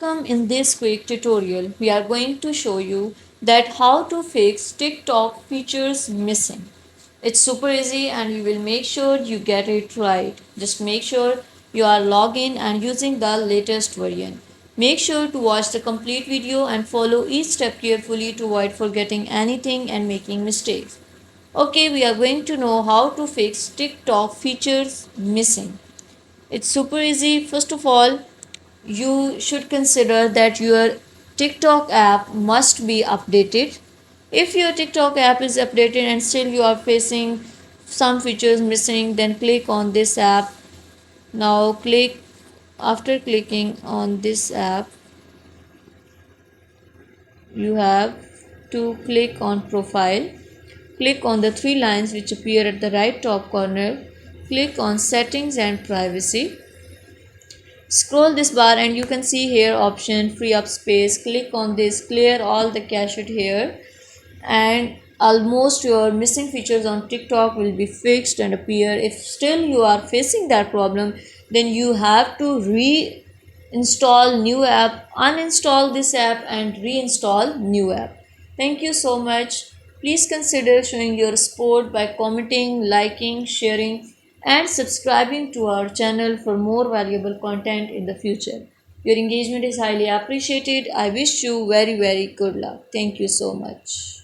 welcome. In this quick tutorial we are going to show you that how to fix TikTok features missing. It's super easy and you will make sure you get it right. Just make sure you are logged in and using the latest version. Make sure to watch the complete video and follow each step carefully to avoid forgetting anything and making mistakes. Okay, we are going to know how to fix TikTok features missing. It's super easy. First of all, you should consider that your TikTok app must be updated. If your TikTok app is updated and still you are facing some features missing, then click on this app. Now after clicking on this app, you have to click on profile. Click on the three lines which appear at the right top corner. Click on settings and privacy. Scroll this bar and you can see here option free up space. Click on this, clear all the cached here, and almost your missing features on TikTok will be fixed and appear. If still you are facing that problem, then you have to reinstall new app, uninstall this app and reinstall new app. Thank you so much. Please consider showing your support by commenting, liking, sharing and subscribing to our channel for more valuable content in the future. Your engagement is highly appreciated. I wish you very good luck. Thank you so much.